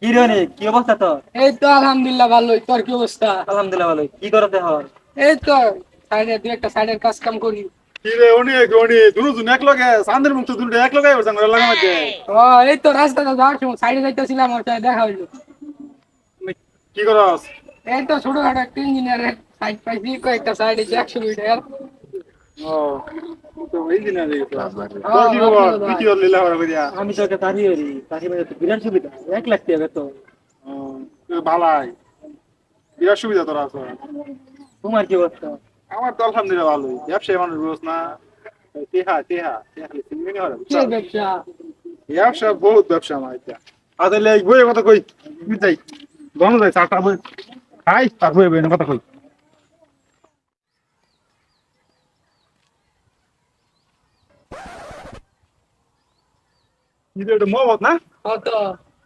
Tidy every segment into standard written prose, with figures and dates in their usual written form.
কি রে অনেক কি অবস্থা তোর? এই তো আলহামদুলিল্লাহ ভালোই। তোর কি অবস্থা? আলহামদুলিল্লাহ ভালো। কি করতে হর? এই তো সাইডে দুই একটা সাইডের কাজ কাম করি। কি রে অনেক অনেক দুনো জন এক লগে চাঁদের মুখ তো দুটো এক লগে বসে আমরা লাগা মধ্যে ও এই তো রাস্তাটা যাওয়ার সময় সাইডে যাইতেছিলাম, ওর সাথে দেখা হইলো। কি করস? এই তো ছোটখাটো একটা ইঞ্জিনিয়ারের সাইড পাইছি, কয়েকটা সাইডে 100 মিটার। ও তো এই দিন আগে তো তোর হ্যাঁ কি আপনি খবর? তো তুই ভাই। কি করলি লেখাপড়া করিয়া? আমি তো একটা তারি হরি তারি মানে তো বিরাট সুবিধা 1 লাখ টাকা তো। ও, তুই ভালাই বিরাট সুবিধা তোর আছে। তোমার কি অবস্থা? আমার তো আলহামদুলিল্লাহ ভালোই, ব্যবসায়ী মানুষ বুঝ না। তেহা তেহা তেহা খালি চিনবি না কি বুঝছস? ব্যবসা? ব্যবসা বহুত ব্যবসা আমার এটা। আদলে এই বইয়ের কথা কই, তুই যাই গণ যাই চারটা বই খাই তার বইয়ের কথা কই। কি রে এটা মোহাম্মদ না? কত?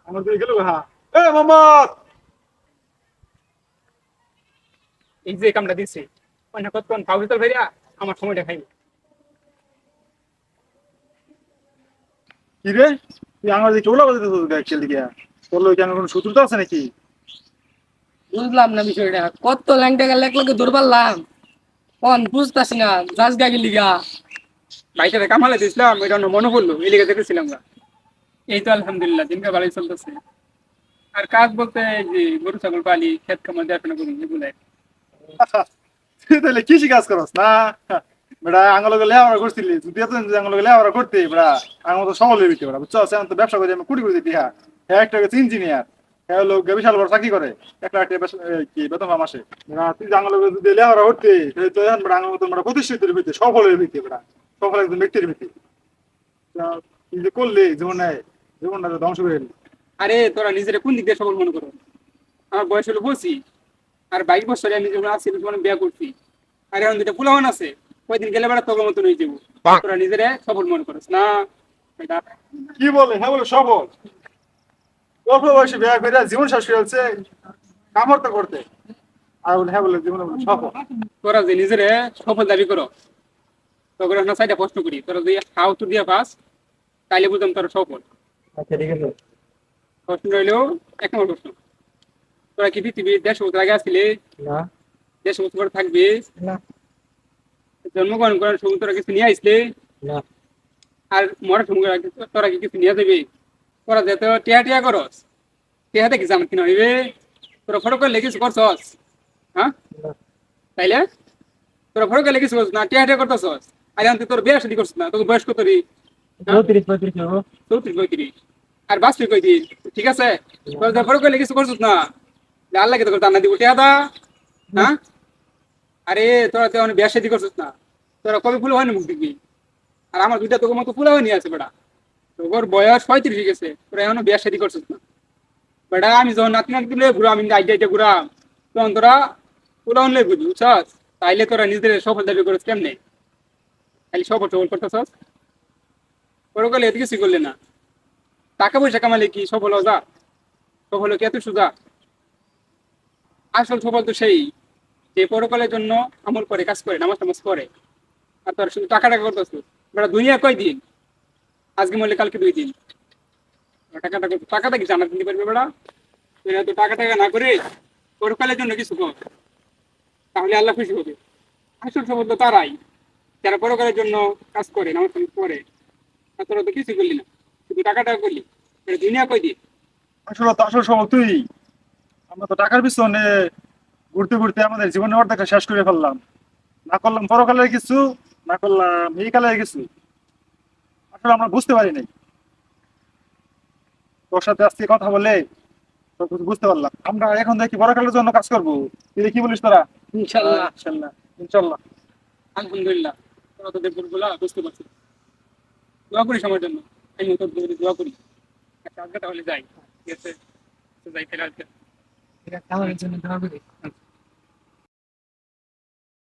আমার দিকে গেল হ্যাঁ। এ মোহাম্মদ, এই যে কামটা দিচ্ছে অন্য কতক্ষণ ফাউল ভাইয়া আমার সময়টা খাই। কি রে তুই আমার দিকে ওলা বাজাতে তো দেখছিস দিকে তোর লোক কেন কোনো শত্রুতা আছে নাকি? বুঝলাম না বিষয়টা। কত ল্যাংটা গেলে এক লোকে দৌড় পারলাম, কোন বুঝতেছি না। জাজ গাগি লিগা ভাইটারে কামালে দিয়েছিলাম, এটা অন্য মনে পড়লো, এই লিগে দেখেছিলাম না। এই তো আলহামদুলিল্লাহ দিনটা ভালোই চলতেছে। আর কাজ বলতে এই যে গরু ছাগল পালি, ক্ষেত খামার দেখাশোনা করি এগুলাই। তুই তাহলে কৃষি কাজ করস না? বেটা আঙুলে লেখাপড়া করছিলি, তুই এত আঙুলে লেখাপড়া করতে বেটা আঙুল তো সবল হয়ে বিতে বেটা বুঝছো? এখন তো ব্যবসা করি আমি কোটি কোটি দিয়া। হ্যাঁ একটা হচ্ছে ইঞ্জিনিয়ার, হ্যাঁ লোক বিশাল বড় চাকরি করে, 1 লাখ টাকা কি বেতন পায় মাসে। বেটা তুই যে আঙুলে যদি লেখাপড়া করতে তাহলে তো এখন বেটা আঙুল তো বেটা প্রতিষ্ঠিত হইতে সফল হয়ে বিতে বেটা, সফল একজন ব্যক্তির ভিত্তি। তুই যে করলি জীবনে, জীবনটা তো ধ্বংস করে এলি। আরে তোরা নিজেরা কোন দিক দিয়ে সবল মনে করো? আমার বয়স হলো 25, আর 22 বছরে আমি যখন আসছি তখন বিয়ে করছি। আর এখন দুটা পোলাওয়ান আছে, কয়দিন গেলে বেড়া তোর মতন হয়ে যাবো। তোরা নিজেরা সফল মনে করস না এটা। কি বলে? হ্যাঁ বলে সফল? অল্প বয়সে বিয়ে করে জীবন শেষ হয়ে যাচ্ছে কামড় তো করতে, আর বলে হ্যাঁ বলে জীবনে বলে সফল? তোরা যে নিজেরা সফল দাবি করো, তখন আমরা সাইডে প্রশ্ন করি, তোরা যদি হাউ তো দিয়ে পাস তাইলে বুঝলাম তোরা সফল। আচ্ছা ঠিক আছে। প্রশ্ন রইলেও 1 নম্বর প্রশ্ন, তোরা কি পৃথিবীর 150 বছর আগে আসছিলে? না 150 বছর পরে থাকবে? না জন্মগ্রহণ করার সময় তোরা কিছু নিয়ে আসলে? না আর মরার সময় তোরা কি কিছু নিয়ে যাবে? তোরা যে তো টিয়া টিয়া করস, টিয়াতে কি জামাত কিনা হইবে? তোরা ফটো করলে কিছু করছস? হ্যাঁ না। তাইলে তোরা ফটো করলে কিছু করছ না, টিয়া টিয়া করতেছস। আর এখন তুই তোর বিয়ে শাদী করছিস না, তোর বয়স কত রে? হ্যাঁ 34 হবো। 34 35। আর বাঁচবি কয়দিন? ঠিক আছে, তোরা ফটো করলে কিছু করছিস না, আল্লাহ কি তোর জান্নাত দিব টিয়া দা? হ্যাঁ আরে তোরা তো বিয়ে শাদী করছিস না, তোরা কবে ফুল হয় না মুখ দেখবি? আর আমার দুইটা তোর মতো ফুলা হয়নি আছে বেটা, তোর বয়স 35 হয়ে গেছে, তোরা এখনো বিয়ে শাদী করছিস না। বেটা আমি যখন নাতি নাতি লয়ে ঘুরাম, আমি আইডা আইডা ঘুরাম, তখন তোরা ফুলাউন লয়ে ঘুরবি বুঝছস? তাইলে তোরা নিজেদের সফল দাবি করিস কেমনে? খালি সফল সফল করতেছস, ওরা করলে এত কিছুই করলে না। টাকা পয়সা কামালে কি সফল হওয়া যা? সফল কি এত সোজা? আসল সফল তো সেই যে পরকালের জন্য আমল করে, কাজ করে, নামাজ টামাজ করে। আর তোর শুধু টাকা টাকা করতেছিস। বেটা দুনিয়া কয়দিন? আজকে মরলে কালকে 2 দিন। টাকা টাকা টাকাটা কি জানা দিতে পারবে বেড়া? তুই তো টাকা টাকা না করে পরকালের জন্য কিছু কর, তাহলে আল্লাহ খুশি হবে। আসল সফল তো তারাই যারা পরকালের জন্য কাজ করে, নামাজ টামাজ করে। আর তোরা তো কিছু করলি না, শুধু টাকা টাকা করলি। এটা দুনিয়া কয়দিন? আসলে তো আসল সফল তুই। আমরা তো টাকার পিছনে ঘুরতে ঘুরতে আমাদের জীবনের অর্ধেকটা শেষ করে ফেললাম। না করলাম পরকালের কিছু, না করলাম এই কালের কিছু। আসলে আমরা বুঝতে পারি নাই। তোর সাথে আজকে কথা বলে সব কিছু বুঝতে পারলাম। আমরা এখন দেখি পরকালের জন্য কাজ করবো। তুই কি বলিস তোরা? ইনশাল্লাহ। ইনশাল্লাহ ইনশাল্লাহ। আলহামদুলিল্লাহ, তোরা তোদের ভুলগুলা বুঝতে পারছিস। দোয়া করিস আমার জন্য, আমি তোর জন্য দোয়া করি। আচ্ছা আজকে তাহলে যাই, ঠিক আছে? তো যাই ফের আজকে। ঠিক আছে, আমার জন্য দোয়া করি। আচ্ছা।